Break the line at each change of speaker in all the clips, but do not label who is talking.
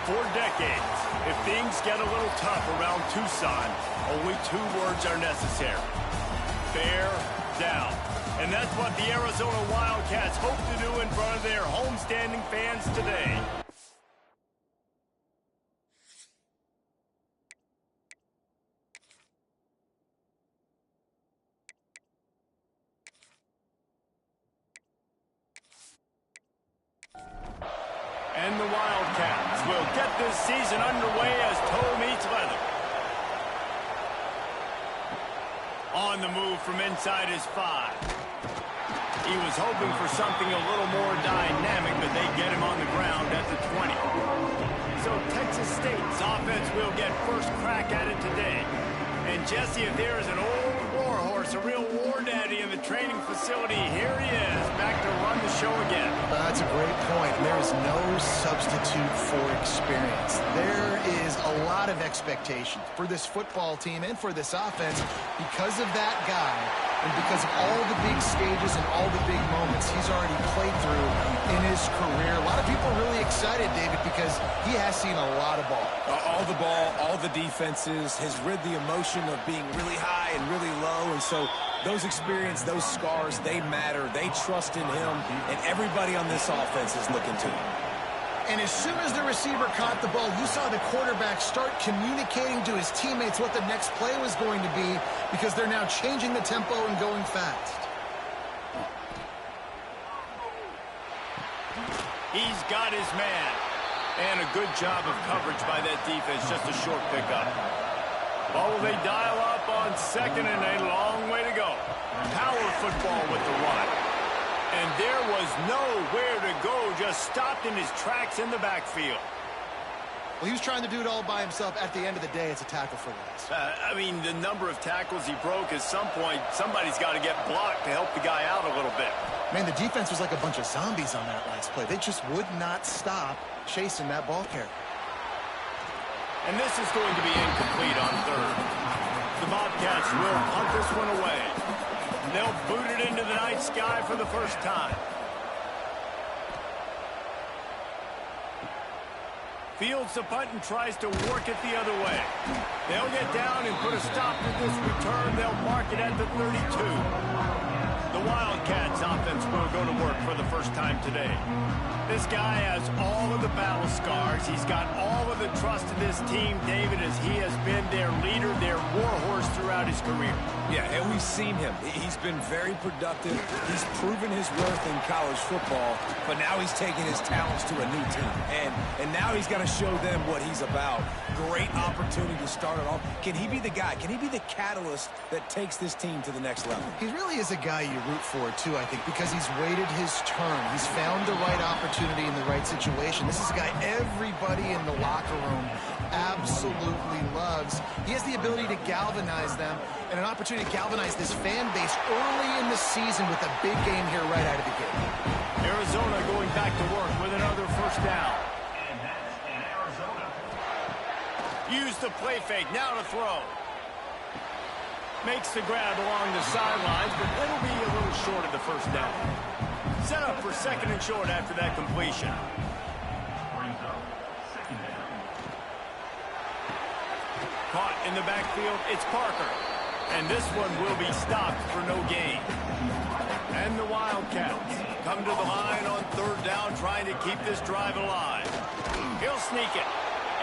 For decades, if things get a little tough around Tucson, only two words are necessary. Bear down. And that's what the Arizona Wildcats hope to do in front of their homestanding fans today. And the Wildcats will get this season underway as toe meets leather. On the move from inside his 5. He was hoping for something a little more dynamic, but they get him on the ground at the 20. So Texas State's offense will get first crack at it today. And Jesse, if there is an old war horse, a real war daddy in the training facility, here he is, back to run the show again.
That's a great point. There is no substitute for experience. There is a lot of expectation for this football team and for this offense because of that guy and because of all the big stages and all the big moments he's already played through in his career. A lot of people are really excited, David, because he has seen a lot of ball.
All the ball, all the defenses, has rid the emotion of being really high and really low, and so those experience, those scars, they matter. They trust in him, and everybody on this offense is looking to him.
And as soon as the receiver caught the ball, you saw the quarterback start communicating to his teammates what the next play was going to be because they're now changing the tempo and going fast.
He's got his man. And a good job of coverage by that defense, just a short pickup. Oh, will they dial up on second and a long way to go. Power football with the run. And there was nowhere to go, just stopped in his tracks in the backfield.
Well, he was trying to do it all by himself. At the end of the day, it's a tackle for loss.
I mean, the number of tackles he broke, at some point, somebody's got to get blocked to help the guy out a little bit.
Man, the defense was like a bunch of zombies on that last play. They just would not stop chasing that ball carrier.
And this is going to be incomplete on third. The Bobcats will punt this one away. They'll boot it into the night sky for the first time. Fields the punt and tries to work it the other way. They'll get down and put a stop to this return. They'll mark it at the 32. The Wildcats offense will go to work for the first time today. This guy has all of the battle scars. He's got all of the trust of this team, David, as he has been their leader, their warhorse throughout his career.
Yeah, and we've seen him. He's been very productive. He's proven his worth in college football, but now he's taking his talents to a new team. And now he's got to show them what he's about. Great opportunity to start it off. Can he be the guy? Can he be the catalyst that takes this team to the next level?
He really is a guy you root for, too, I think, because he's waited his turn. He's found the right opportunity in the right situation. This is a guy everybody in the locker room absolutely loves. He has the ability to galvanize them and an opportunity to galvanize this fan base early in the season with a big game here right out of the gate.
Arizona going back to work with another first down. Use the play fake, now to throw. Makes the grab along the sidelines, but it'll be a little short of the first down. Set up for second and short after that completion. Caught in the backfield, it's Parker. And this one will be stopped for no gain. And the Wildcats come to the line on third down, trying to keep this drive alive. He'll sneak it.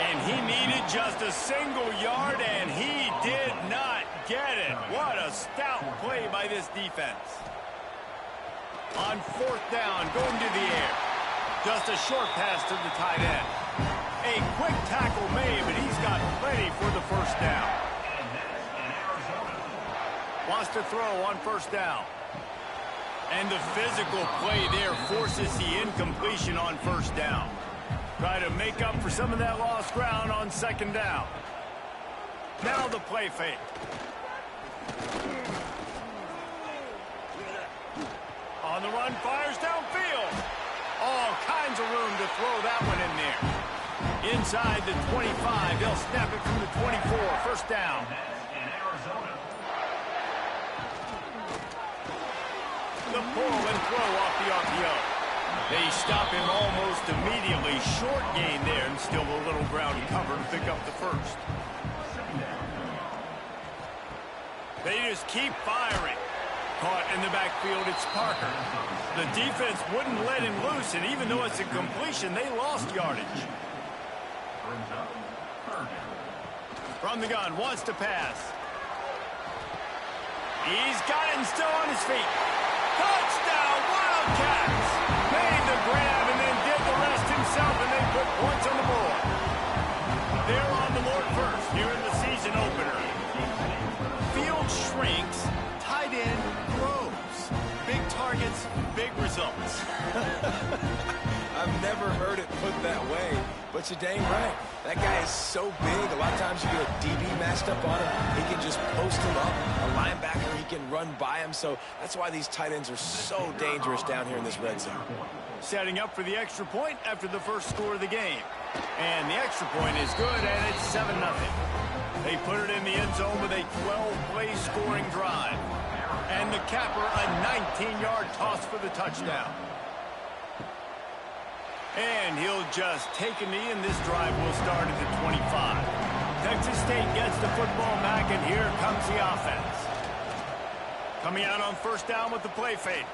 And he needed just a single yard, and he did not get it. What a stout play by this defense. On fourth down, going to the air. Just a short pass to the tight end. A quick tackle made, but he's got plenty for the first down. Wants to throw on first down. And the physical play there forces the incompletion on first down. Try to make up for some of that lost ground on second down. Now the play fake. On the run, fires downfield. All kinds of room to throw that one in there. Inside the 25, they'll snap it from the 24. First down. The pull and throw off the RPO. They stop him almost immediately. Short gain there, and still a little ground cover to pick up the first. They just keep firing. Caught in the backfield, it's Parker. The defense wouldn't let him loose, and even though it's a completion, they lost yardage. From the gun, wants to pass. He's got it and still on his feet. Touchdown, Wildcats! Made the grab and then did the rest himself, and they put points on the board. They're on the board first here in the season opener. Field shrinks, tight end grows. Big targets, big results.
I've never heard it put that way, but you're dang right. That guy is so big. A lot of times you get a DB matched up on him. He can just post him up. A linebacker, he can run by him. So that's why these tight ends are so dangerous down here in this red zone.
Setting up for the extra point after the first score of the game. And the extra point is good, and it's 7-0. They put it in the end zone with a 12-play scoring drive. And the capper, a 19-yard toss for the touchdown. And he'll just take a knee, and this drive will start at the 25. Texas State gets the football back, and here comes the offense. Coming out on first down with the play fake.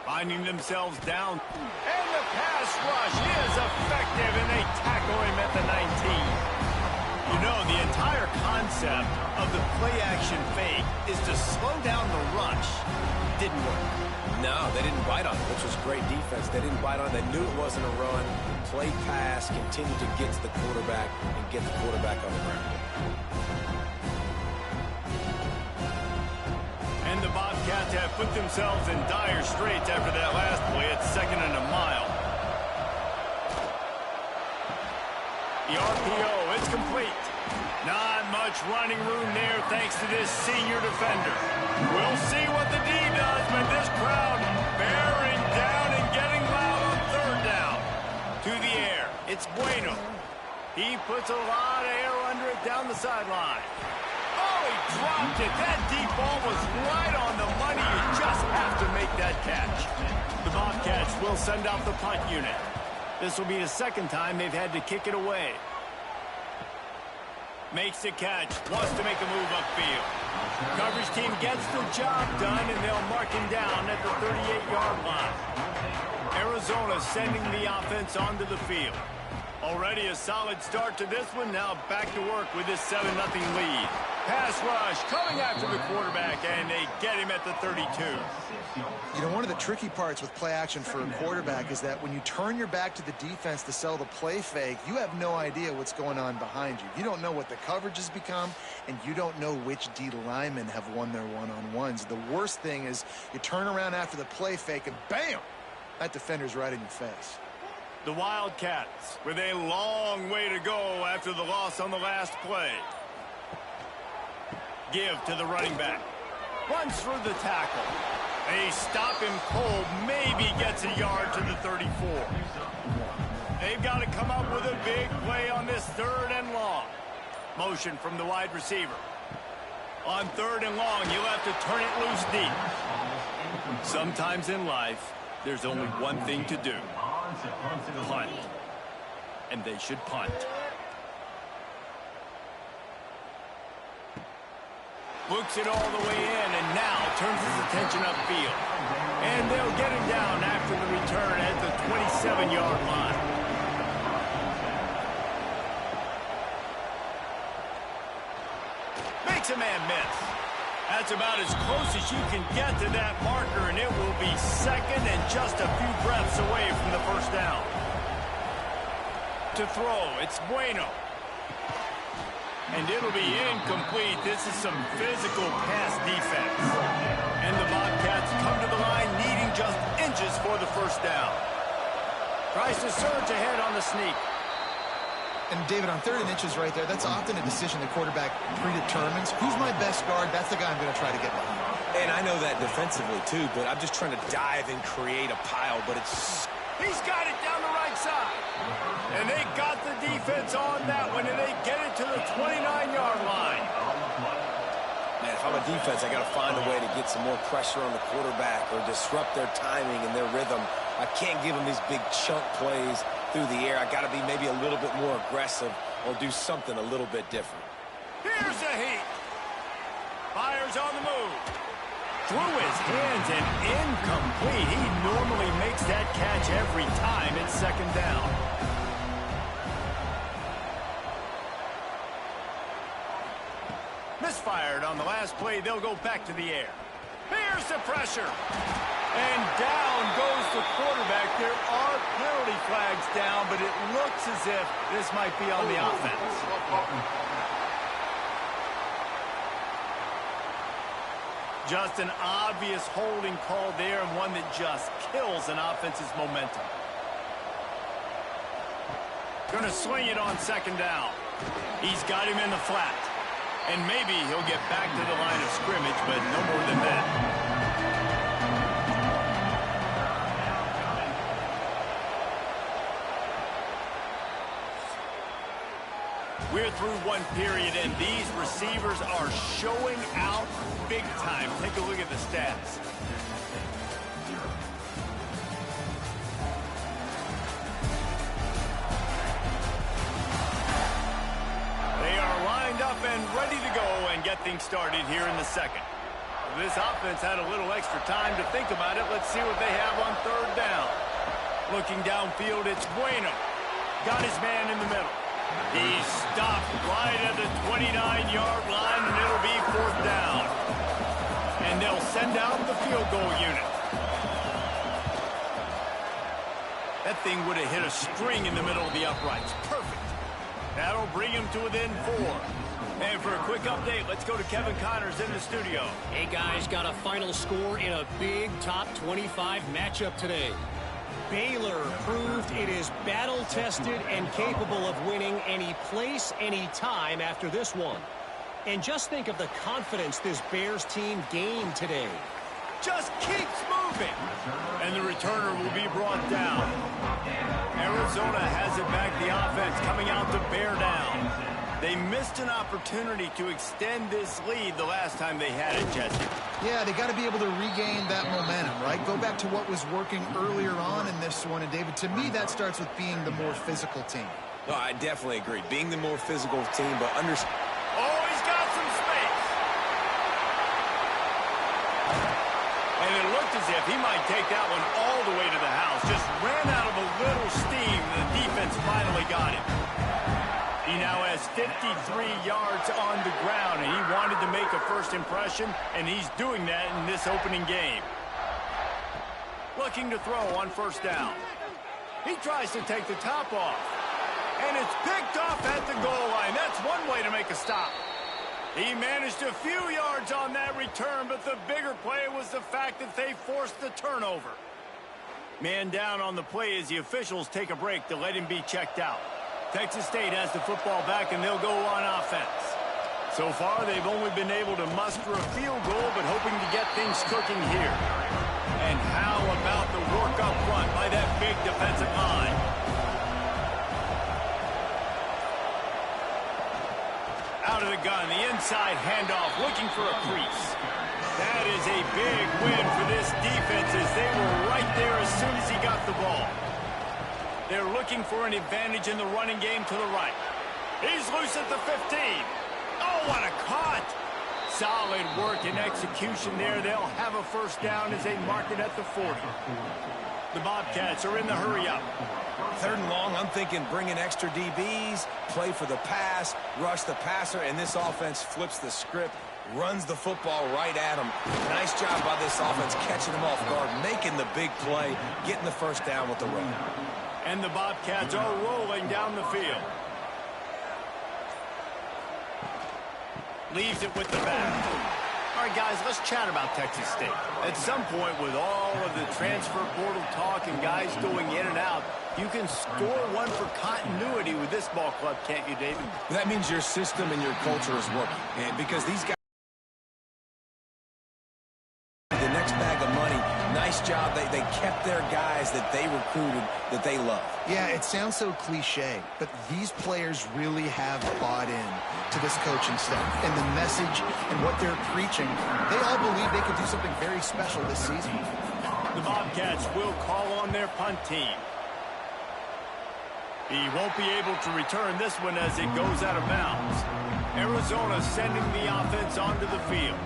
Finding themselves down. And the pass rush is effective, and they tackle him at the 19. You know, the entire concept of the play-action fake is to slow down the rush. Didn't work.
No, they didn't bite on it, which was great defense. They didn't bite on it. They knew it wasn't a run. Play pass, continue to get to the quarterback and get the quarterback on the ground.
And the Bobcats have put themselves in dire straits after that last play. It's 2nd and a mile. The RPO, it's complete. Not much running room there thanks to this senior defender. We'll see what the D does, but this crowd bearing down and getting loud on third down. To the air, it's Bueno. He puts a lot of air under it down the sideline. Oh, he dropped it. That deep ball was right on the money. You just have to make that catch. The Bobcats will send out the punt unit. This will be the second time they've had to kick it away. Makes the catch, wants to make a move upfield. Coverage team gets the job done, and they'll mark him down at the 38-yard line. Arizona sending the offense onto the field. Already a solid start to this one. Now back to work with this 7-0 lead. Pass rush coming after the quarterback, and they get him at the 32.
You know, one of the tricky parts with play action for a quarterback is that when you turn your back to the defense to sell the play fake, you have no idea what's going on behind you. You don't know what the coverage has become, and you don't know which D linemen have won their one-on-ones. The worst thing is you turn around after the play fake, and bam! That defender's right in your face.
The Wildcats with a long way to go after the loss on the last play. Give to the running back. Runs through the tackle. They stop him cold. Maybe gets a yard to the 34. They've got to come up with a big play on this 3rd and long. Motion from the wide receiver. On 3rd and long, you'll have to turn it loose deep. Sometimes in life, there's only one thing to do. Punt. And they should punt. Looks it all the way in, and now turns his attention upfield. And they'll get him down after the return at the 27-yard line. Makes a man miss. That's about as close as you can get to that marker, and it will be 2nd and just a few breaths away from the first down. To throw, it's Bueno. And it'll be incomplete. This is some physical pass defense. And the Bobcats come to the line needing just inches for the first down. Tries to surge ahead on the sneak.
And, David, on 3rd and inches right there, that's often a decision the quarterback predetermines. Who's my best guard? That's the guy I'm going to try to get behind.
And I know that defensively, too, but I'm just trying to dive and create a pile, but it's...
He's got it down the right side. And they got the defense on that one, and they get it to the 29-yard line.
Man, if if I'm a defense, I got to find a way to get some more pressure on the quarterback or disrupt their timing and their rhythm. I can't give them these big chunk plays through the air. I got to be maybe a little bit more aggressive or do something a little bit different.
Here's a heat. Fires on the move. Through his hands and incomplete. He normally makes that catch every time. It's second down. Misfired on the last play. They'll go back to the air. Here's the pressure. And down goes the quarterback. There are penalty flags down, but it looks as if this might be on the offense. Just an obvious holding call there, and one that just kills an offense's momentum. Gonna swing it on second down. He's got him in the flat. And maybe he'll get back to the line of scrimmage, but no more than that. We're through one period, and these receivers are showing out big time. Take a look at the stats. They are lined up and ready to go and get things started here in the second. This offense had a little extra time to think about it. Let's see what they have on third down. Looking downfield, it's Bueno. Got his man in the middle. He's stopped right at the 29-yard line, and it'll be fourth down. And they'll send out the field goal unit. That thing would have hit a string in the middle of the uprights. Perfect. That'll bring him to within 4. And for a quick update, let's go to Kevin Connors in the studio.
Hey, guys, got a final score in a big top 25 matchup today. Baylor proved it is battle-tested and capable of winning any place, any time after this one. And just think of the confidence this Bears team gained today.
Just keeps moving. And the returner will be brought down. Arizona has it back, the offense coming out to bear down. They missed an opportunity to extend this lead the last time they had it, Jesse.
Yeah, they got to be able to regain that momentum, right? Go back to what was working earlier on in this one. And, David, to me, that starts with being the more physical team.
No, I definitely agree. Being the more physical team, but understand.
Oh, he's got some space. And it looked as if he might take that one all the way to the house. Just ran out of a little steam. The defense finally got him. He now has 53 yards on the ground, and he wanted to make a first impression, and he's doing that in this opening game. Looking to throw on first down. He tries to take the top off, and it's picked off at the goal line. That's one way to make a stop. He managed a few yards on that return, but the bigger play was the fact that they forced the turnover. Man down on the play as the officials take a break to let him be checked out. Texas State has the football back, and they'll go on offense. So far, they've only been able to muster a field goal, but hoping to get things cooking here. And how about the work up front by that big defensive line? Out of the gun, the inside handoff, looking for a crease. That is a big win for this defense as they were right there as soon as he got the ball. They're looking for an advantage in the running game to the right. He's loose at the 15. Oh, what a cut! Solid work and execution there. They'll have a first down as they mark it at the 40. The Bobcats are in the hurry-up.
Third and long, I'm thinking bring in extra DBs, play for the pass, rush the passer, and this offense flips the script, runs the football right at him. Nice job by this offense catching them off guard, making the big play, getting the first down with the run.
And the Bobcats are rolling down the field. Leaves it with the back. All right, guys, let's chat about Texas State. At some point, with all of the transfer portal talk and guys going in and out, you can score one for continuity with this ball club, can't you, David?
That means your system and your culture is working. And because these guys, the next bag of money, nice job. They kept their guys that they recruited, that they love.
Yeah, it sounds so cliche, but these players really have bought in to this coaching staff and the message and what they're preaching. They all believe they could do something very special this season.
The Bobcats will call on their punt team. He won't be able to return this one as it goes out of bounds. Arizona sending the offense onto the field.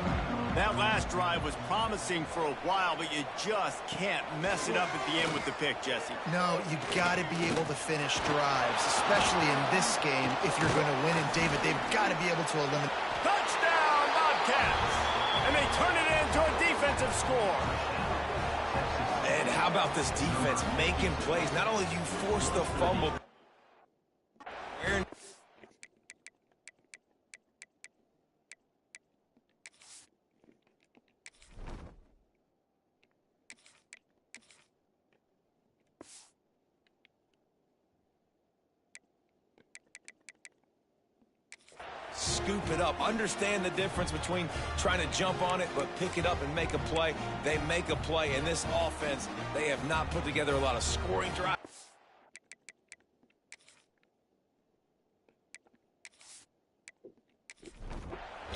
That last drive was promising for a while, but you just can't mess it up at the end with the pick, Jesse.
No, you've got to be able to finish drives, especially in this game if you're going to win. And, David, they've got to be able to eliminate.
Touchdown, Bobcats! And they turn it into a defensive score.
And how about this defense making plays? Not only do you force the fumble, scoop it up. Understand the difference between trying to jump on it, but pick it up and make a play. They make a play. In this offense, they have not put together a lot of scoring drives.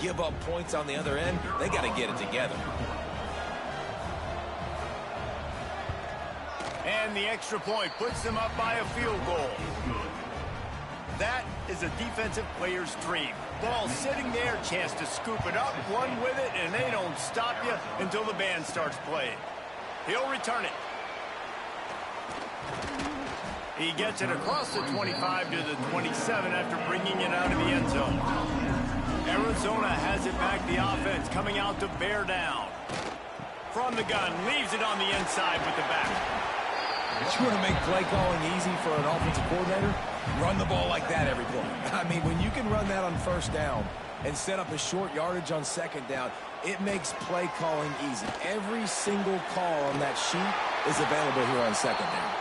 Give up points on the other end. They got to get it together.
And the extra point puts them up by a field goal. That is a defensive player's dream. Ball sitting there, chance to scoop it up, run with it, and they don't stop you until the band starts playing. He'll return it. He gets it across the 25 to the 27 after bringing it out of the end zone. Arizona has it back, the offense coming out to bear down. From the gun, leaves it on the inside with the back.
You want to make play calling easy for an offensive coordinator? Run the ball like that every play. I mean, when you can run that on first down and set up a short yardage on second down, it makes play calling easy. Every single call on that sheet is available here on second down.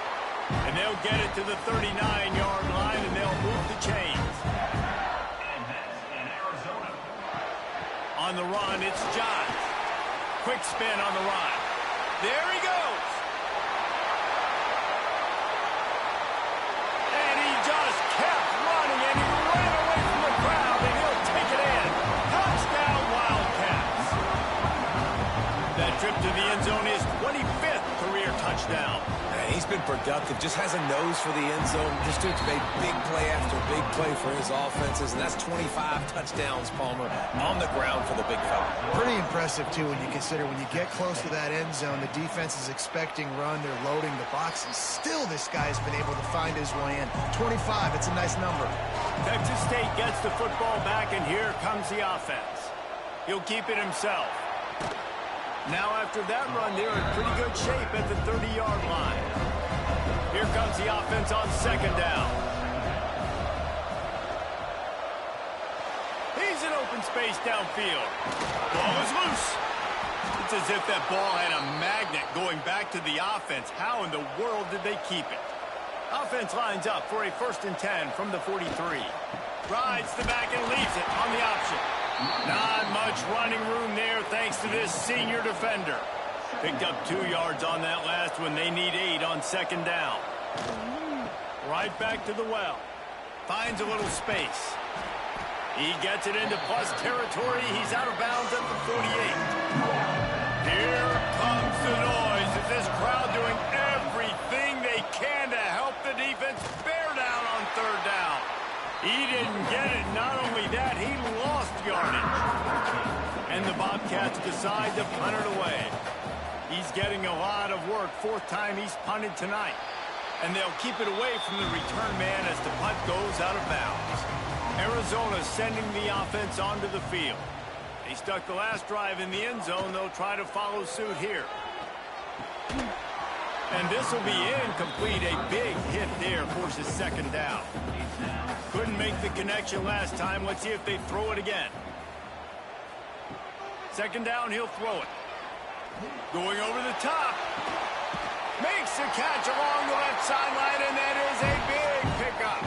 And they'll get it to the 39-yard line, and they'll move the chains. On the run, it's Johns. Quick spin on the run. There he goes. And he just kept running, and he ran away from the crowd, and he'll take it in. Touchdown, Wildcats. That trip to the end zone is 25th career touchdown.
He's been productive, just has a nose for the end zone. Just made big play after big play for his offenses, and that's 25 touchdowns, Palmer, on the ground for the big fella.
Pretty impressive, too, when you consider when you get close to that end zone, the defense is expecting run, they're loading the box, and still this guy's been able to find his way in. 25, it's a nice number.
Texas State gets the football back, and here comes the offense. He'll keep it himself. Now after that run, they're in pretty good shape at the 30-yard line. Here comes the offense on second down. He's in open space downfield. Ball is loose. It's as if that ball had a magnet going back to the offense. How in the world did they keep it? Offense lines up for a 1st and 10 from the 43. Rides the back and leaves it on the option. Not much running room there thanks to this senior defender. Picked up 2 yards on that last one. They need 8 on second down. Right back to the well. Finds a little space. He gets it into plus territory. He's out of bounds at the 48. Here comes the noise. Is this crowd doing everything they can to help the defense bear down on third down? He didn't get it. Not only that, he lost yardage. And the Bobcats decide to punt it away. He's getting a lot of work. 4th time he's punted tonight. And they'll keep it away from the return man as the punt goes out of bounds. Arizona sending the offense onto the field. They stuck the last drive in the end zone. They'll try to follow suit here. And this will be incomplete. A big hit there forces second down. Couldn't make the connection last time. Let's see if they throw it again. Second down, he'll throw it. Going over the top. Makes the catch along the left sideline, and that is a big pickup.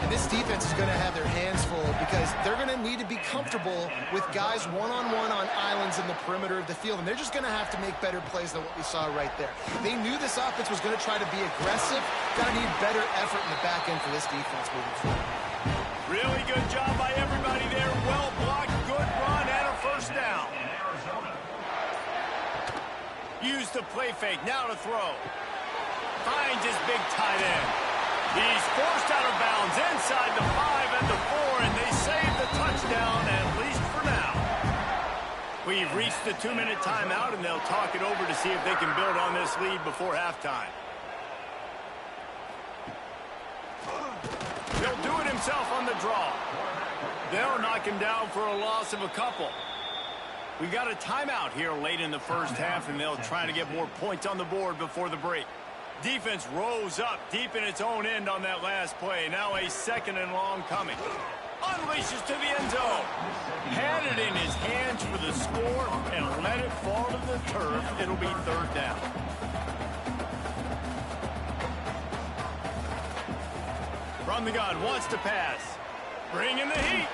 And this defense is going to have their hands full because they're going to need to be comfortable with guys one-on-one on islands in the perimeter of the field, and they're just going to have to make better plays than what we saw right there. They knew this offense was going to try to be aggressive. Going to need better effort in the back end for this defense moving forward.
Really good job by everybody there. Well blocked, good run, and a first down. Use the play fake, now to throw. Finds his big tight end. He's forced out of bounds inside the 5 and the 4, and they save the touchdown, at least for now. We've reached the 2-minute timeout, and they'll talk it over to see if they can build on this lead before halftime. He'll do it himself on the draw. They'll knock him down for a loss of a couple. We got a timeout here late in the first half, and they'll try to get more points on the board before the break. Defense rose up deep in its own end on that last play. Now a 2nd and long coming. Unleashes to the end zone. Had it in his hands for the score and let it fall to the turf. It'll be 3rd down. From the gun, wants to pass. Bring in the heat.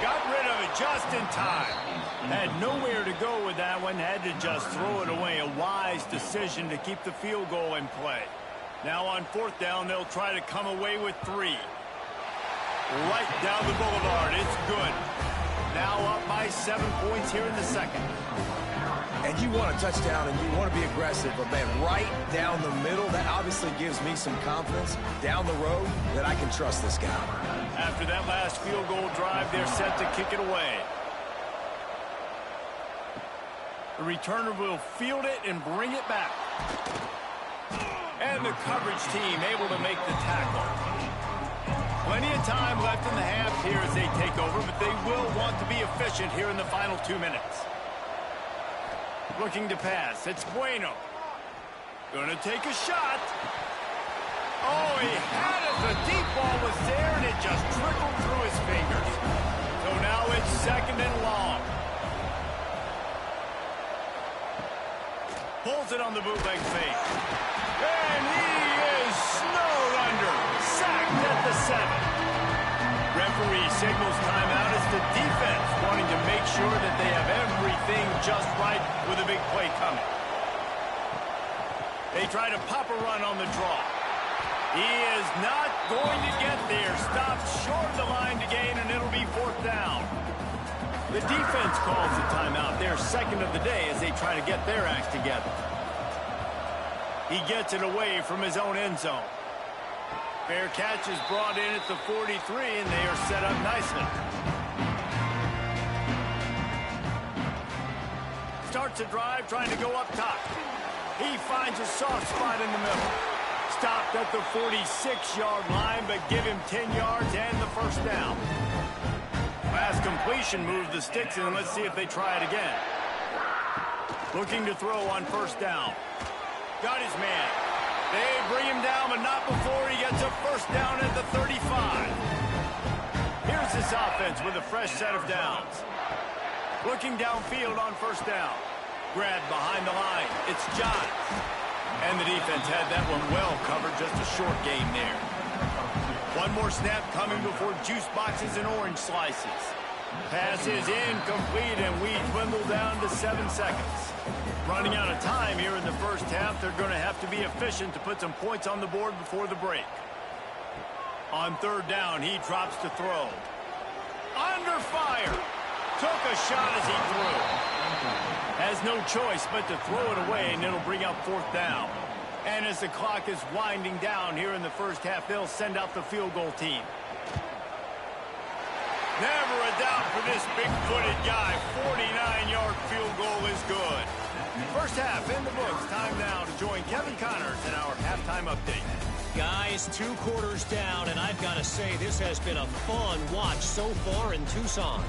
Got rid of it just in time. Had nowhere to go with that one. Had to just throw it away. A wise decision to keep the field goal in play. Now on 4th down, they'll try to come away with 3. Right down the boulevard. It's good. Now up by 7 points here in the 2nd.
And you want a touchdown and you want to be aggressive, but man, right down the middle, that obviously gives me some confidence down the road that I can trust this guy.
After that last field goal drive, they're set to kick it away. The returner will field it and bring it back. And the coverage team able to make the tackle. Plenty of time left in the half here as they take over, but they will want to be efficient here in the final 2 minutes. Looking to pass. It's Bueno. Gonna take a shot. Oh, he had it. The deep ball was there, and it just trickled through his fingers. So now it's 2nd and long. Pulls it on the bootleg fake. And he is snowed under. Sacked at the 7. Referee signals timeout as the defense wanting to make sure that they have everything just right with a big play coming. They try to pop a run on the draw. He is not going to get there. Stopped short of the line to gain, and it'll be 4th down. The defense calls the timeout. Their 2nd of the day as they try to get their act together. He gets it away from his own end zone. Fair catch is brought in at the 43, and they are set up nicely. Starts a drive trying to go up top. He finds a soft spot in the middle. Stopped at the 46-yard line, but give him 10 yards and the first down. Last completion moves the sticks in. Let's see if they try it again. Looking to throw on 1st down. Got his man. They bring him down, but not before he gets a 1st down at the 35. Here's this offense with a fresh set of downs. Looking downfield on 1st down. Grabbed behind the line. It's Johns. And the defense had that one well covered. Just a short gain there. One more snap coming before juice boxes and orange slices. Pass is incomplete, and we dwindle down to 7 seconds. Running out of time here in the first half. They're going to have to be efficient to put some points on the board before the break. On 3rd down, he drops to throw. Under fire. Took a shot as he threw. Has no choice but to throw it away, and it'll bring up 4th down. And as the clock is winding down here in the first half, they'll send out the field goal team. Never a doubt for this big-footed guy. 49-yard field goal is good. First half in the books. Time now to join Kevin Connors in our halftime update.
Guys, 2 quarters down, and I've got to say this has been a fun watch so far in Tucson.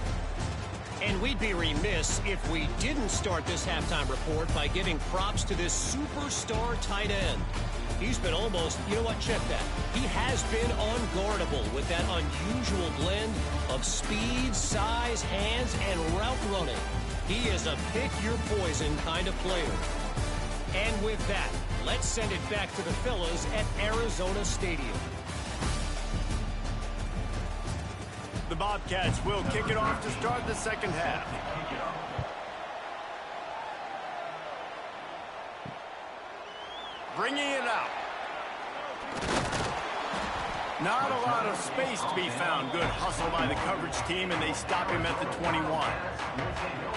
And we'd be remiss if we didn't start this halftime report by giving props to this superstar tight end. He's been almost, you know what, check that. He has been unguardable with that unusual blend of speed, size, hands, and route running. He is a pick-your-poison kind of player. And with that, let's send it back to the fellas at Arizona Stadium.
The Bobcats will kick it off to start the second half. bringing it out. Not a lot of space to be found. Good hustle by the coverage team, and they stop him at the 21.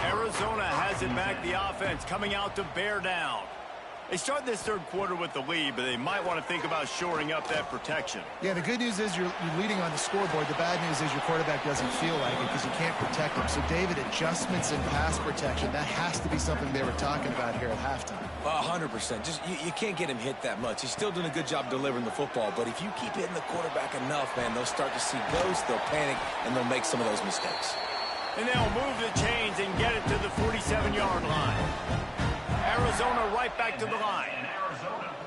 Arizona has it back. The offense coming out to bear down. They start this third quarter with the lead, but they might want to think about shoring up that protection.
Yeah, the good news is you're leading on the scoreboard. The bad news is your quarterback doesn't feel like it because you can't protect him. So, David, adjustments in pass protection, that has to be something they were talking about here at halftime.
100%. Just you can't get him hit that much. He's still doing a good job delivering the football, but if you keep hitting the quarterback enough, man, they'll start to see ghosts, they'll panic, and they'll make some of those mistakes.
And they'll move the chains and get it to the 47-yard line. Arizona right back to the line.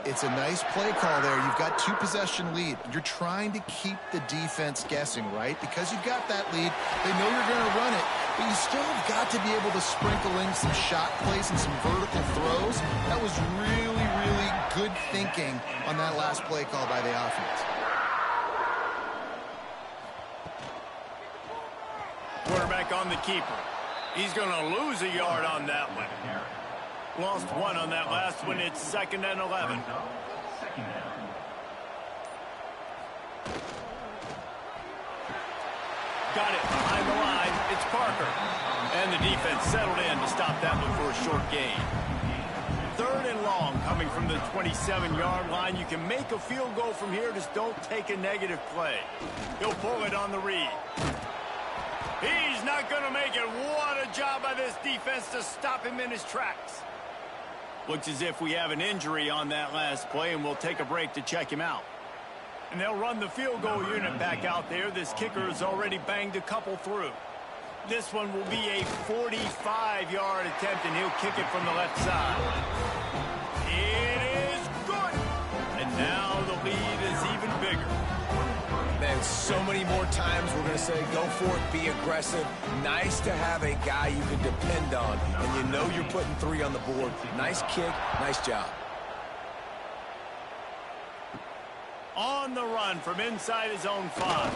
It's a nice play call there. You've got 2-possession lead. You're trying to keep the defense guessing, right? Because you've got that lead. They know you're going to run it, but you still have got to be able to sprinkle in some shot plays and some vertical throws. That was really, really good thinking on that last play call by the offense.
Quarterback on the keeper. He's going to lose a yard on that one. Lost one on that last one. It's 2nd and 11. Got it behind the line. It's Parker. And the defense settled in to stop that one for a short gain. 3rd and long coming from the 27-yard line. You can make a field goal from here. Just don't take a negative play. He'll pull it on the read. He's not going to make it. What a job by this defense to stop him in his tracks. Looks as if we have an injury on that last play, and we'll take a break to check him out. And they'll run the field goal unit back out there. This kicker has already banged a couple through. This one will be a 45-yard attempt, and he'll kick it from the left side. It is good. And now the lead is even bigger.
Man, so many more times we're going to say, go for it, be aggressive. Nice to have a guy you can depend on, and you know you're putting 3 on the board. Nice kick, nice job.
On the run from inside his own 5.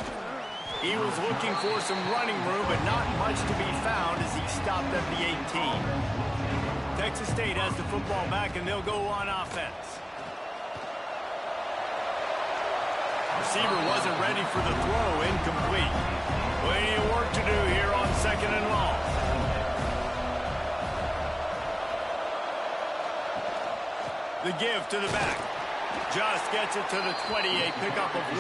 He was looking for some running room, but not much to be found as he stopped at the 18. Texas State has the football back, and they'll go on offense. Receiver wasn't ready for the throw, incomplete. Plenty of work to do here on 2nd and long. The give to the back. Just gets it to the 28, pickup of 1.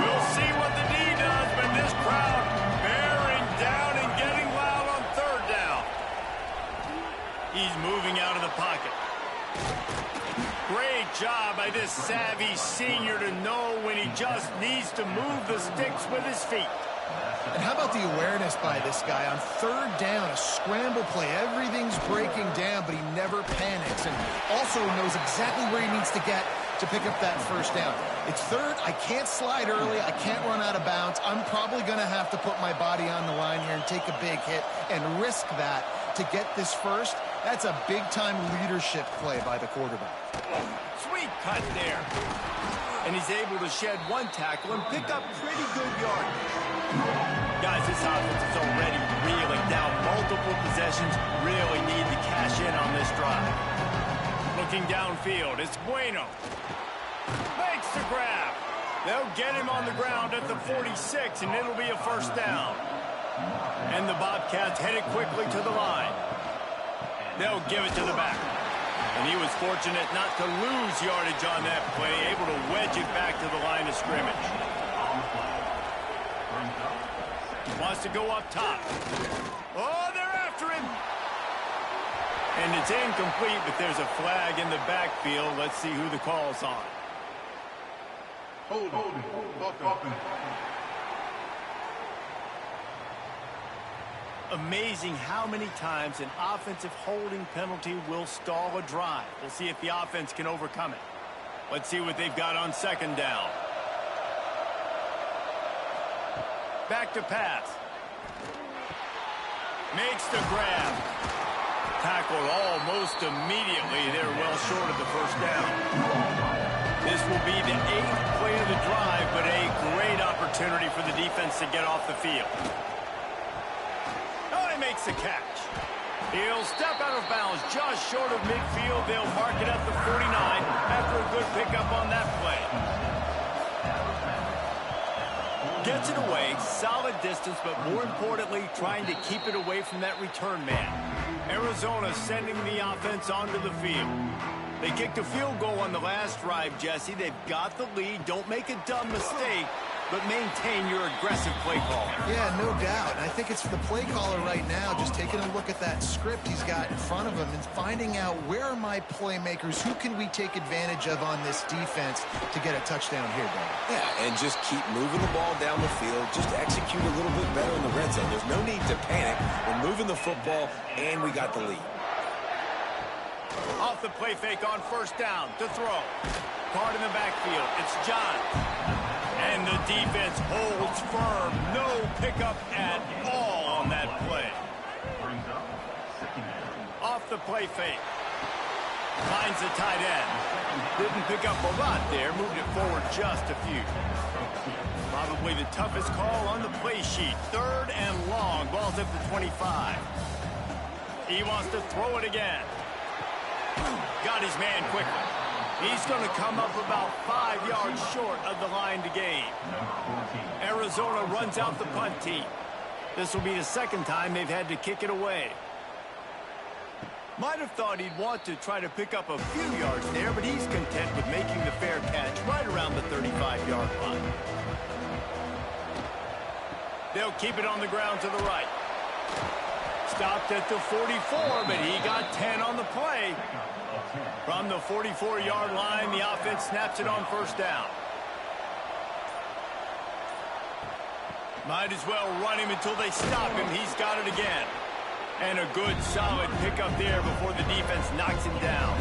We'll see what the D does, but this crowd bearing down and getting loud on 3rd down. He's moving out of the pocket. Great job by this savvy senior to know when he just needs to move the sticks with his feet.
And how about the awareness by this guy on 3rd down, a scramble play. Everything's breaking down, but he never panics and also knows exactly where he needs to get to pick up that 1st down. It's 3rd. I can't slide early. I can't run out of bounds. I'm probably going to have to put my body on the line here and take a big hit and risk that to get this 1st. That's a big-time leadership play by the quarterback.
Sweet cut there. And he's able to shed 1 tackle and pick up pretty good yardage. Guys, this offense is already reeling down multiple possessions. Really need to cash in on this drive. Looking downfield, it's Bueno. Makes the grab. They'll get him on the ground at the 46, and it'll be a 1st down. And the Bobcats headed quickly to the line. They'll give it to the back. And he was fortunate not to lose yardage on that play, able to wedge it back to the line of scrimmage. Wants to go up top. Oh, they're after him. And it's incomplete, but there's a flag in the backfield. Let's see who the call's on.
Hold on.
Amazing how many times an offensive holding penalty will stall a drive. We'll see if the offense can overcome it. Let's see what they've got on 2nd down. Back to pass. Makes the grab. Tackled almost immediately. They're well short of the 1st down. This will be the 8th play of the drive, but a great opportunity for the defense to get off the field. Oh, he makes the catch. He'll step out of bounds just short of midfield. They'll mark it at the 49 after a good pickup on that play. Gets it away, solid distance, but more importantly, trying to keep it away from that return man. Arizona sending the offense onto the field. They kicked a field goal on the last drive, Jesse. They've got the lead. Don't make a dumb mistake, but maintain your aggressive play call.
Yeah, no doubt. And I think it's the play caller right now just taking a look at that script he's got in front of him and finding out where are my playmakers, who can we take advantage of on this defense to get a touchdown here, Dave.
Yeah, and just keep moving the ball down the field. Just execute a little bit better in the red zone. There's no need to panic. We're moving the football, and we got the lead.
Off the play fake on first down to throw. Caught in the backfield. It's John. And the defense holds firm. No pickup at all on that play. Off the play fake. Finds the tight end. Didn't pick up a lot there. Moved it forward just a few. Probably the toughest call on the play sheet. 3rd and long. Ball's at the 25. He wants to throw it again. Got his man quickly. He's going to come up about 5 yards short of the line to gain. Arizona runs out the punt team. This will be the second time they've had to kick it away. Might have thought he'd want to try to pick up a few yards there, but he's content with making the fair catch right around the 35-yard line. They'll keep it on the ground to the right. Stopped at the 44, but he got 10 on the play. From the 44-yard line, the offense snaps it on first down. Might as well run him until they stop him. He's got it again. And a good, solid pickup there before the defense knocks him down.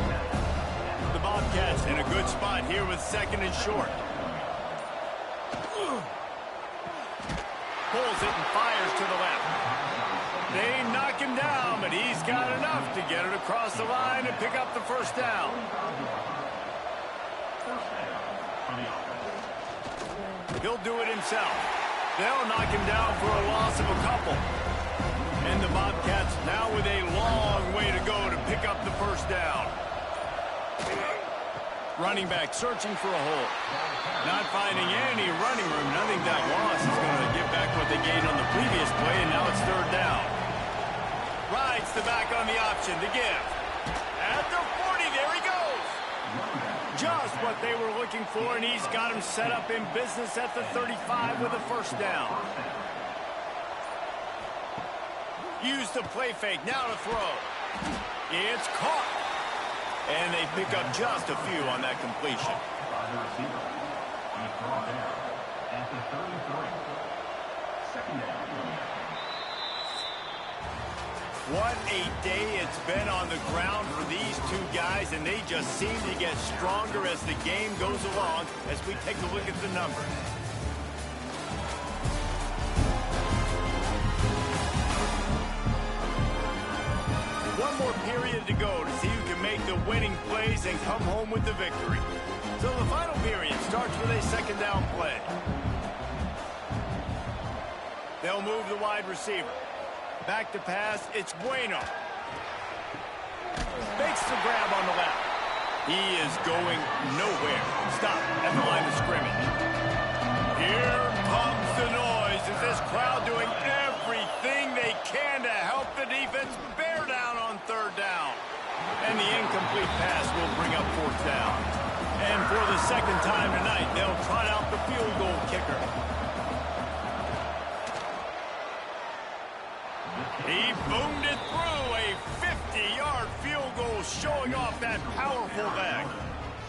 The Bobcats in a good spot here with 2nd and short. Pulls it and fires to the left. They knock him down, but he's got enough to get it across the line and pick up the first down. He'll do it himself. They'll knock him down for a loss of a couple. And the Bobcats now with a long way to go to pick up the first down. Running back searching for a hole. Not finding any running room. I think that loss is going to give back what they gained on the previous play, and now it's 3rd down. Rides the back on the option to give. At the 40, there he goes. Just what they were looking for, and he's got him set up in business at the 35 with a first down. Use the play fake, now to throw. It's caught. And they pick up just a few on that completion. What a day it's been on the ground for these two guys, and they just seem to get stronger as the game goes along as we take a look at the numbers. One more period to go to see who can make the winning plays and come home with the victory. So the final period starts with a 2nd down play. They'll move the wide receiver. Back to pass, it's Bueno. Makes the grab on the left. He is going nowhere. Stop at the line of scrimmage. Here comes the noise. Is this crowd doing everything they can to help the defense bear down on 3rd down? And the incomplete pass will bring up 4th down. And for the 2nd time tonight, they'll trot out the field goal kicker. He boomed it through, a 50-yard field goal showing off that powerful leg.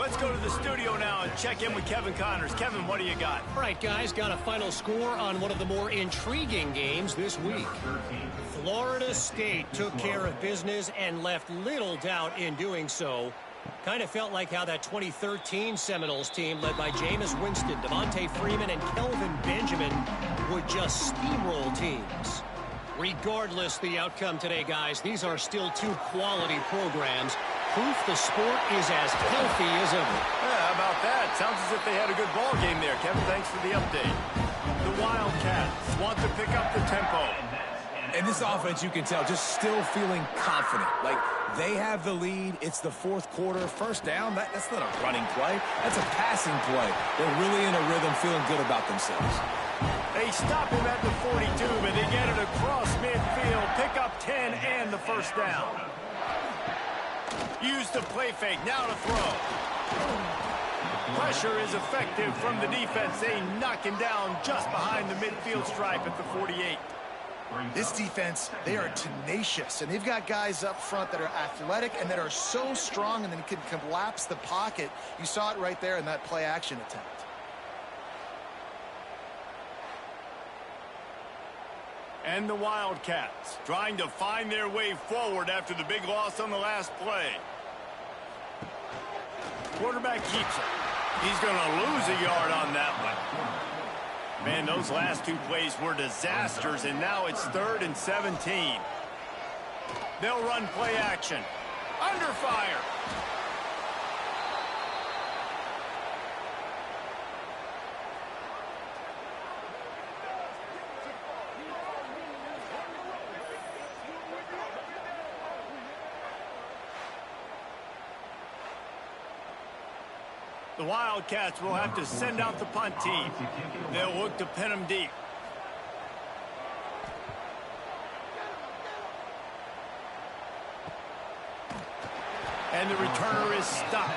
Let's go to the studio now and check in with Kevin Connors. Kevin, what do you got?
All right, guys, got a final score on one of the more intriguing games this week. Florida State took care of business and left little doubt in doing so. Kind of felt like how that 2013 Seminoles team led by Jameis Winston, Devontae Freeman, and Kelvin Benjamin would just steamroll teams. Regardless the outcome today, guys, these are still two quality programs. Proof the sport is as healthy as ever.
Yeah, how about that? Sounds as if they had a good ball game there. Kevin, thanks for the update. The Wildcats want to pick up the tempo.
And this offense, you can tell, just still feeling confident. Like, they have the lead. It's the fourth quarter. First down, that's not a running play. That's a passing play. They're really in a rhythm, feeling good about themselves.
They stop him at the 42, but they get it across midfield. Pick up 10 and the first down. Use the play fake. Now to throw. Pressure is effective from the defense. They knock him down just behind the midfield stripe at the 48.
This defense, they are tenacious, and they've got guys up front that are athletic and that are so strong and then can collapse the pocket. You saw it right there in that play action attempt.
And the Wildcats trying to find their way forward after the big loss on the last play. Quarterback keeps it. He's going to lose a yard on that one. Man, those last two plays were disasters, and now it's 3rd and 17. They'll run play action. Under fire. The Wildcats will have to send out the punt team. They'll look to pin them deep. And the returner is stopped.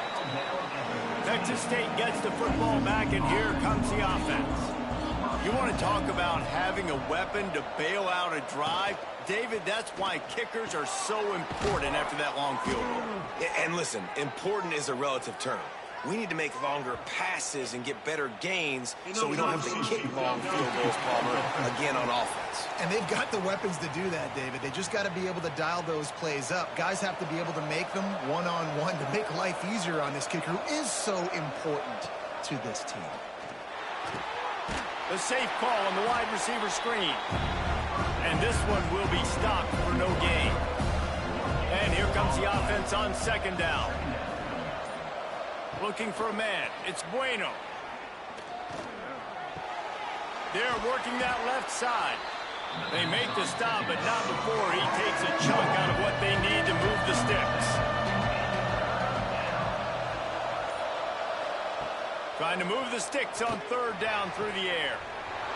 Texas State gets the football back, and here comes the offense. You want to talk about having a weapon to bail out a drive? David, that's why kickers are so important after that long field goal.
And listen, important is a relative term. We need to make longer passes and get better gains so we don't have to kick long field goals, Palmer, again on offense.
And they've got the weapons to do that, David. They just got to be able to dial those plays up. Guys have to be able to make them one-on-one to make life easier on this kicker who is so important to this team.
The safe call on the wide receiver screen. And this one will be stopped for no gain. And here comes the offense on 2nd down. Looking for a man. It's Bueno. They're working that left side. They make the stop, but not before he takes a chunk out of what they need to move the sticks. Trying to move the sticks on 3rd down through the air.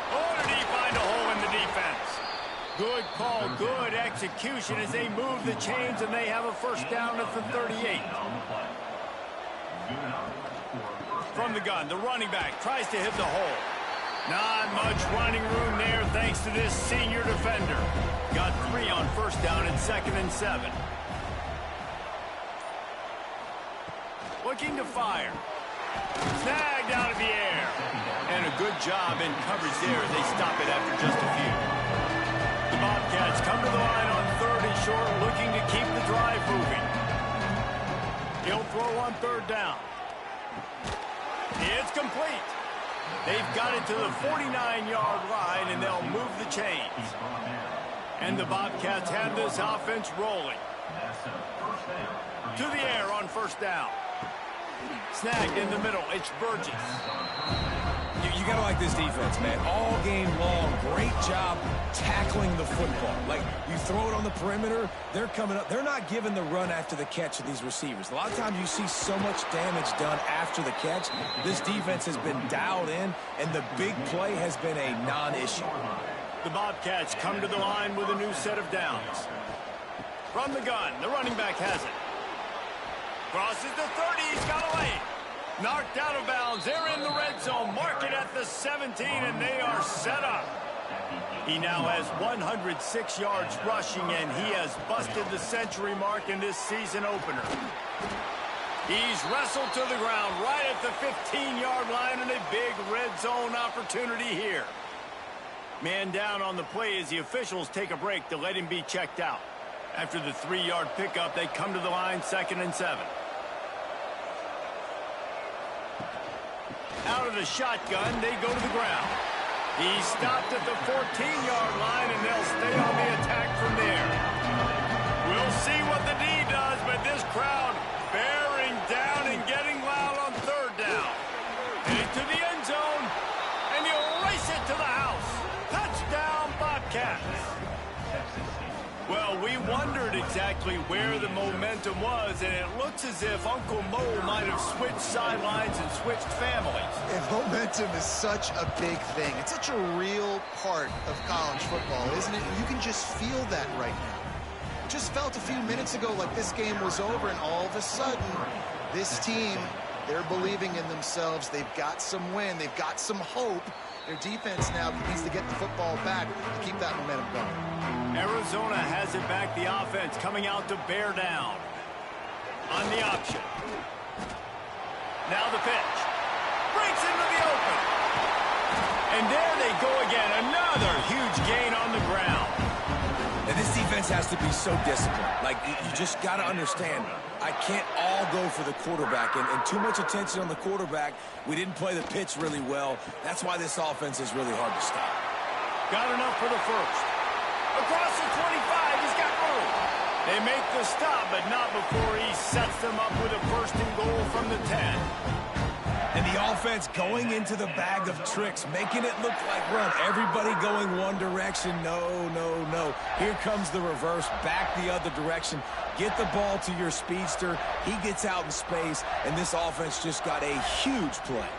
Oh, did he find a hole in the defense? Good call, good execution as they move the chains, and they have a first down at the 38. From the gun, the running back tries to hit the hole. Not much running room there thanks to this senior defender. Got 3 on first down and 2nd and 7. Looking to fire. Snagged out of the air. And a good job in coverage there. They stop it after just a few. The Bobcats come to the line on 3rd and short, looking to keep the drive moving. He'll throw on 3rd down. It's complete. They've got it to the 49-yard line, and they'll move the chains. And the Bobcats have this offense rolling. To the air on first down. Snagged in the middle. It's Burgess.
You got to like this defense, man. All game long, great job tackling the football. Like, you throw it on the perimeter, they're coming up. They're not giving the run after the catch to these receivers. A lot of times you see so much damage done after the catch. This defense has been dialed in, and the big play has been a non-issue.
The Bobcats come to the line with a new set of downs. From the gun, the running back has it. Crosses the 30, he's got a lane. Knocked out of bounds. They're in the red zone. Mark it at the 17, and they are set up. He now has 106 yards rushing, and he has busted the century mark in this season opener. He's wrestled to the ground right at the 15-yard line, and a big red zone opportunity here. Man down on the play as the officials take a break to let him be checked out. After the 3-yard pickup, they come to the line 2nd and 7. Out of the shotgun, they go to the ground. He's stopped at the 14-yard line, and they'll stay on the attack from there. We'll see what the D does, but this crowd bearing down and getting loud on 3rd down. Heading to the end zone, and he'll race it to the house. Touchdown, Bobcats. exactly where the momentum was, and it looks as if Uncle Mo might have switched sidelines and switched families.
And momentum is such a big thing. It's such a real part of college football, isn't it? You can just feel that right now. It just felt a few minutes ago like this game was over, and all of a sudden, this team, they're believing in themselves. They've got some wind. They've got some hope. Their defense now needs to get the football back to keep that momentum going.
Arizona has it back. The offense coming out to bear down. On the option. Now the pitch. Breaks into the open. And there they go again. Another huge gain on the ground.
And this defense has to be so disciplined. Like, you just got to understand, I can't all go for the quarterback. And too much attention on the quarterback. We didn't play the pitch really well. That's why this offense is really hard to stop.
Got enough for the first. Across the 25, he's got room. They make the stop, but not before he sets them up with a first and goal from the 10.
And the offense going into the bag of tricks, making it look like run. Everybody going one direction. No, no, no. Here comes the reverse, back the other direction. Get the ball to your speedster. He gets out in space, and this offense just got a huge play.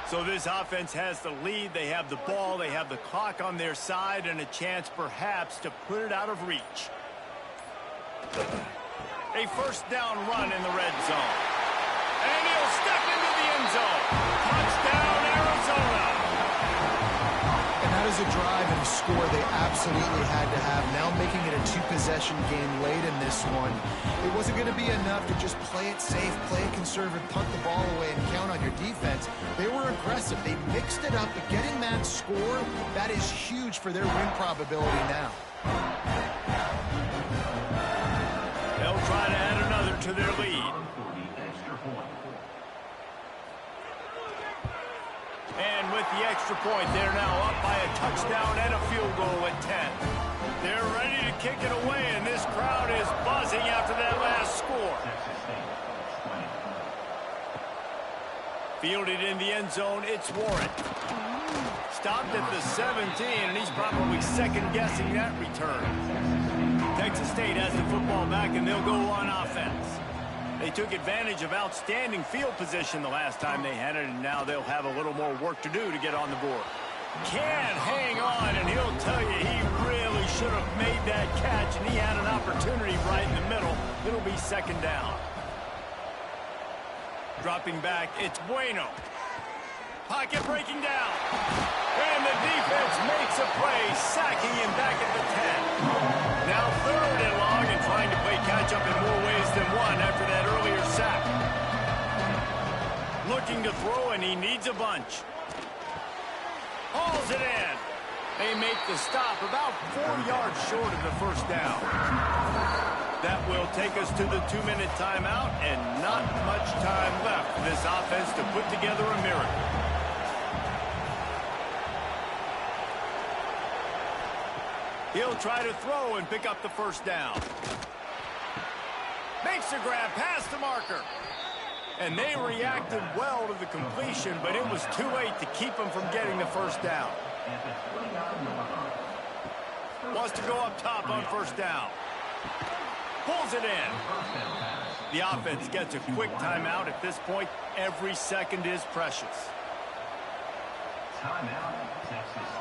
So this offense has the lead. They have the ball. They have the clock on their side and a chance perhaps to put it out of reach. A first down run in the red zone. And he'll step into the end zone. Touchdown, Arizona.
And that is a drive and a score they absolutely had to have. Now making it a two-possession game late in this one. It wasn't going to be enough to just play it safe, play it conservative, punt the ball away, and count on your defense. They were aggressive. They mixed it up, but getting that score, that is huge for their win probability now.
They'll try to add another to their lead. And with the extra point, they're now up by a touchdown and a field goal at 10. They're ready to kick it away, and this crowd is buzzing after that last score. Fielded in the end zone, it's Warren. Stopped at the 17, and he's probably second-guessing that return. Texas State has the football back, and they'll go on offense. They took advantage of outstanding field position the last time they had it, and now they'll have a little more work to do to get on the board. Can't hang on, and he'll tell you he really should have made that catch, and he had an opportunity right in the middle. It'll be second down. Dropping back, it's Bueno. Pocket breaking down. And the defense makes a play, sacking him back at the 10. Now third and long and trying to play catch-up in more ways than one after that earlier sack. Looking to throw, and he needs a bunch. Hauls it in. They make the stop about 4 yards short of the first down. That will take us to the 2-minute timeout, and not much time left for this offense to put together a miracle. He'll try to throw and pick up the first down. Makes a grab past the marker. And they reacted well to the completion, but it was too late to keep them from getting the first down. Wants to go up top on first down. Pulls it in. The offense gets a quick timeout. At this point, every second is precious.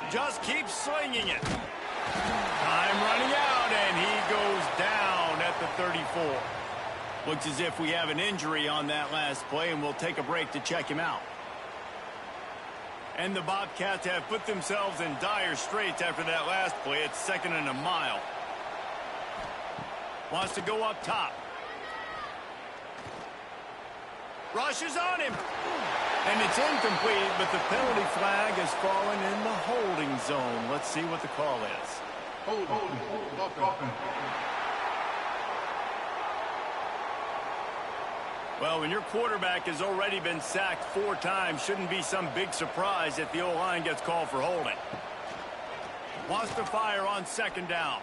Just keep slinging it. Time running out, and he goes down at the 34. Looks as if we have an injury on that last play, and we'll take a break to check him out. And the Bobcats have put themselves in dire straits after that last play. It's second and a mile. Wants to go up top. Rushes on him. And it's incomplete, but the penalty flag has fallen in the holding zone. Let's see what the call is. Well, when your quarterback has already been sacked 4 times, shouldn't be some big surprise if the O-line gets called for holding. Wants to fire on second down.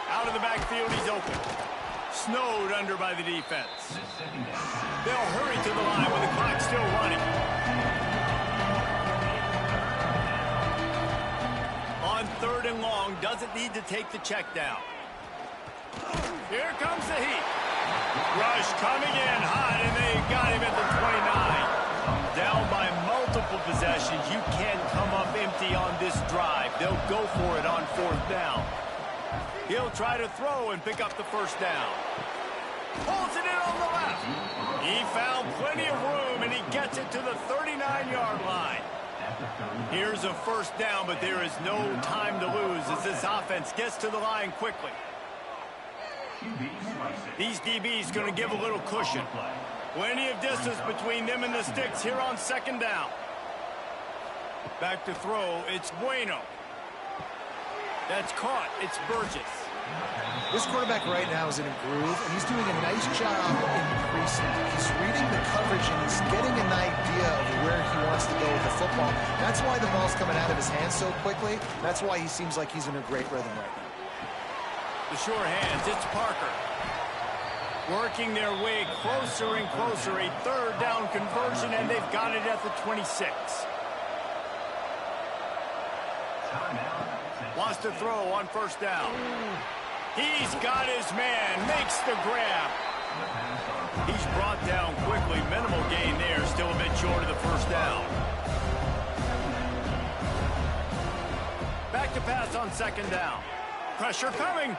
Out of the backfield, he's open. Snowed under by the defense. They'll hurry to the line with the clock still running. 3rd and long. Doesn't need to take the check down. Here comes the heat. Rush coming in hot, and they got him at the 29. Down by multiple possessions. You can't come up empty on this drive. They'll go for it on 4th down. He'll try to throw and pick up the 1st down. Pulls it in on the left. He found plenty of room, and he gets it to the 39-yard line. Here's a 1st down, but there is no time to lose as this offense gets to the line quickly. These DBs going to give a little cushion. Plenty of distance between them and the sticks here on 2nd down. Back to throw, it's Bueno. That's caught, it's Burgess.
This quarterback right now is in a groove, and he's doing a nice job increasing. He's reading the coverage, and he's getting an idea of where he wants to go with the football. That's why the ball's coming out of his hands so quickly. That's why he seems like he's in a great rhythm right now.
The sure hands, it's Parker. Working their way closer and closer. A 3rd down conversion, and they've got it at the 26. Wants to throw on 1st down. He's got his man, makes the grab. He's brought down quickly. Minimal gain there, still a bit short of the 1st down. Back to pass on 2nd down. Pressure coming.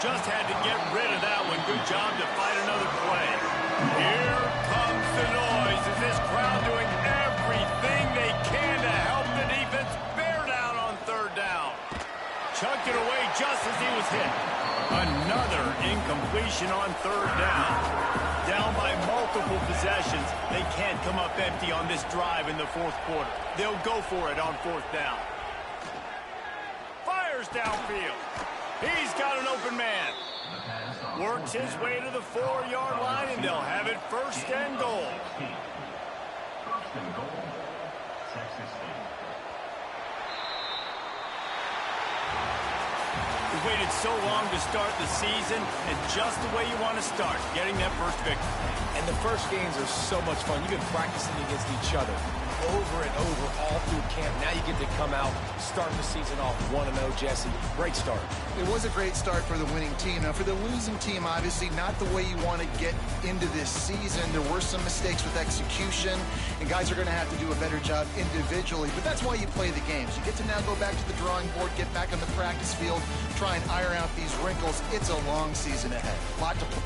Just had to get rid of that one. Good job to fight another play. Here comes the noise. Is this crowd doing everything they can to help the defense bear down on 3rd down? Chucked it away just as he was hit. Another incompletion on 3rd down. Down by multiple possessions. They can't come up empty on this drive in the 4th quarter. They'll go for it on 4th down. Fires downfield. He's got an open man. Works his way to the 4-yard line, and they'll have it 1st and goal. We've waited so long to start the season, and just the way you want to start, getting that 1st victory.
And the first games are so much fun. You've been practicing against each other over and over all through camp. Now you get to come out, start the season off 1-0, Jesse. Great start.
It was a great start for the winning team. Now, for the losing team, obviously not the way you want to get into this season. There were some mistakes with execution, and guys are going to have to do a better job individually. But that's why you play the games. You get to now go back to the drawing board, get back on the practice field, try and iron out these wrinkles. It's a long season ahead. A lot to play.